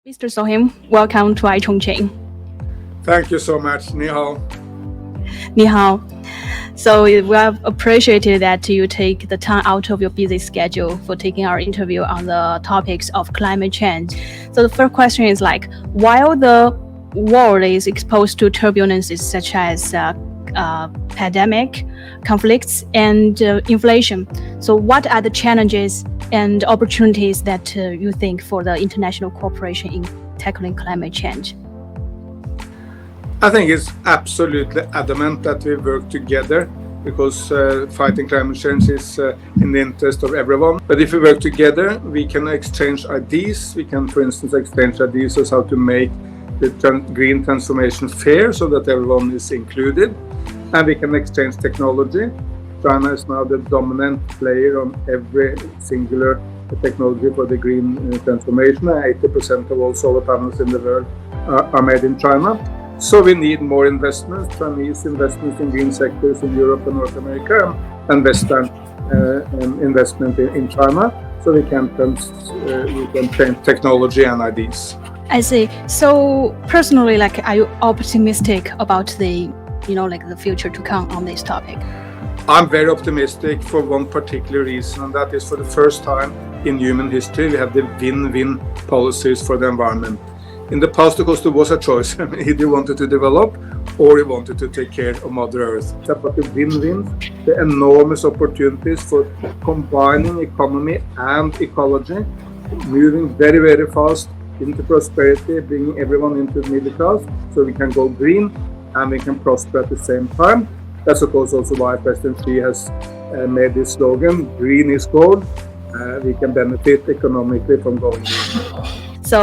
Mr. Solheim, welcome to iChongqing. Thank you so much. Ni hao. Ni hao. So we have appreciated that you take the time out of your busy schedule for taking our interview on the topics of climate change. So the first question is while the world is exposed to turbulences such as pandemic, conflicts, and inflation, so what are the challenges and opportunities that you think for the international cooperation in tackling climate change? I think it's absolutely adamant that we work together because fighting climate change is in the interest of everyone. But if we work together, we can exchange ideas. We can, for instance, exchange ideas as how to make the green transformation fair so that everyone is included. And we can exchange technology. China is now the dominant player on every singular technology for the green transformation. 80% of all solar panels in the world are made in China. So we need more investments, Chinese investments in green sectors in Europe and North America, and Western investment in China. So we can change technology and ideas. I see. So personally, are you optimistic about the future to come on this topic? I'm very optimistic for one particular reason, and that is for the first time in human history we have the win-win policies for the environment. In the past, of course, there was a choice. Either you wanted to develop or you wanted to take care of Mother Earth. But the win-win, the enormous opportunities for combining economy and ecology, moving very, very fast into prosperity, bringing everyone into the middle class so we can go green and we can prosper at the same time. That's, of course, also why President Xi has made this slogan, green is gold. We can benefit economically from going green. So,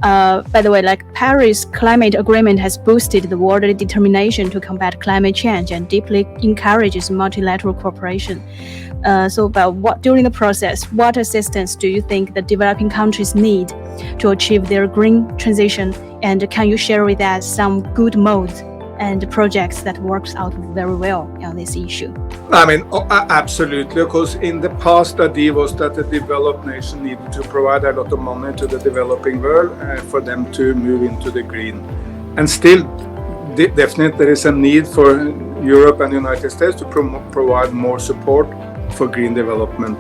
by the way, Paris Climate Agreement has boosted the world's determination to combat climate change and deeply encourages multilateral cooperation. During the process, what assistance do you think the developing countries need to achieve their green transition? And can you share with us some good modes and projects that works out very well on this issue? Absolutely. Of course, in the past, the idea was that the developed nation needed to provide a lot of money to the developing world for them to move into the green. And still, definitely there is a need for Europe and the United States to provide more support for green development.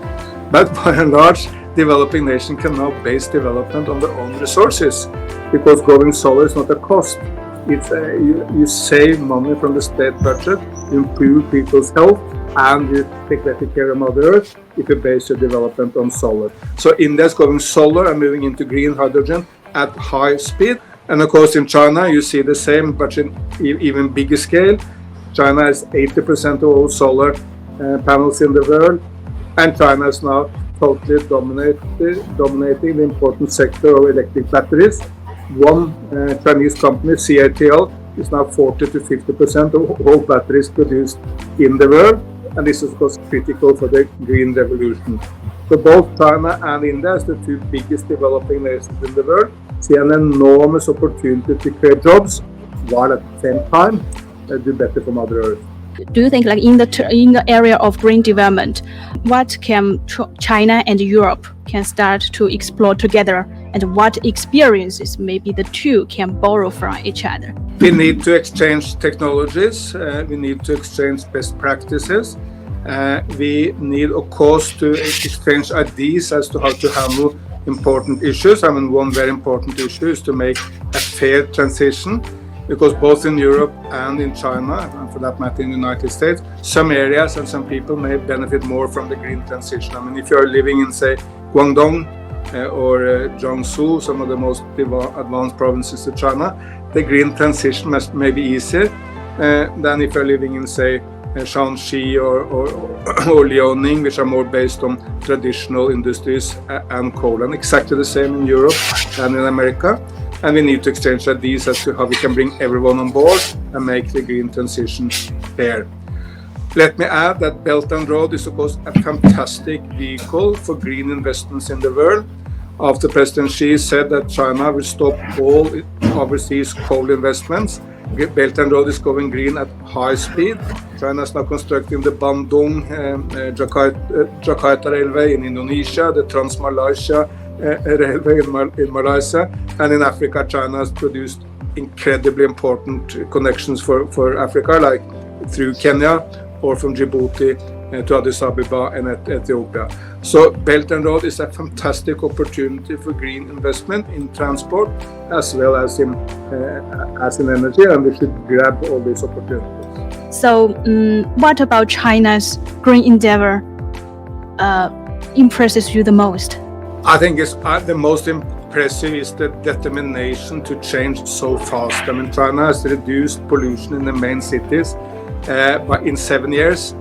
But by and large, developing nations can now base development on their own resources because going solar is not a cost. It's you save money from the state budget, you improve people's health, and you take better care of Mother Earth if you base your development on solar. So India is going solar and moving into green hydrogen at high speed. And of course in China you see the same, but in even bigger scale. China has 80% of all solar panels in the world, and China is now totally dominating the important sector of electric batteries. One Chinese company, CATL, is now 40 to 50% of all batteries produced in the world, and this is of course critical for the green revolution. So both China and India, as the two biggest developing nations in the world, see an enormous opportunity to create jobs, while at the same time do better for Mother Earth. Do you think in the area of green development, what can China and Europe can start to explore together, and what experiences maybe the two can borrow from each other? We need to exchange technologies, we need to exchange best practices, we need of course to exchange ideas as to how to handle important issues. One very important issue is to make a fair transition, because both in Europe and in China, and for that matter in the United States, some areas and some people may benefit more from the green transition. If you are living in, say, Guangdong or Jiangsu, some of the most advanced provinces of China, the green transition may be easier than if you're living in, say, Shanxi or Liaoning, which are more based on traditional industries and coal. And exactly the same in Europe and in America. And we need to exchange ideas as to how we can bring everyone on board and make the green transition fair. Let me add that Belt and Road is of course a fantastic vehicle for green investments in the world. After President Xi said that China will stop all overseas coal investments, Belt and Road is going green at high speed. China is now constructing the Bandung Jakarta Railway in Indonesia, the Trans-Malaysia railway in Malaysia, and in Africa, China has produced incredibly important connections for Africa, like through Kenya or from Djibouti to Addis Ababa and Ethiopia. So Belt and Road is a fantastic opportunity for green investment in transport as well as in energy, and we should grab all these opportunities. So what about China's green endeavor impresses you the most? I think the most impressive is the determination to change so fast. I mean, China has reduced pollution in the main cities in 7 years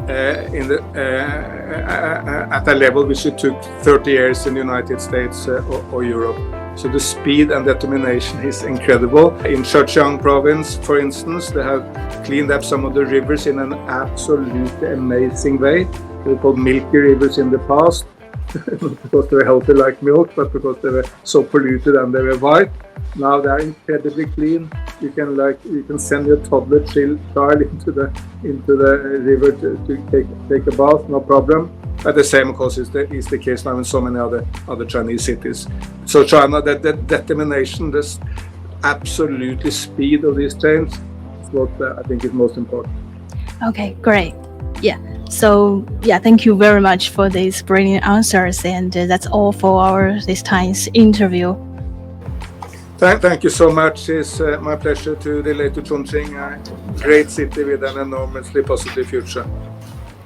at a level which it took 30 years in the United States or Europe. So the speed and determination is incredible. In Zhejiang province, for instance, they have cleaned up some of the rivers in an absolutely amazing way. They were called milky rivers in the past, not because they were healthy like milk, but because they were so polluted and they were white. Now they are incredibly clean. You can send your toddler child into the river to take a bath, no problem. But the same, of course, is the case now in so many other Chinese cities. So China, the determination, this absolutely speed of these changes is what I think is most important. Okay, great. Yeah. So thank you very much for these brilliant answers, and that's all for this time's interview. Thank you so much. It's my pleasure to relate to Chongqing, a great city with an enormously positive future.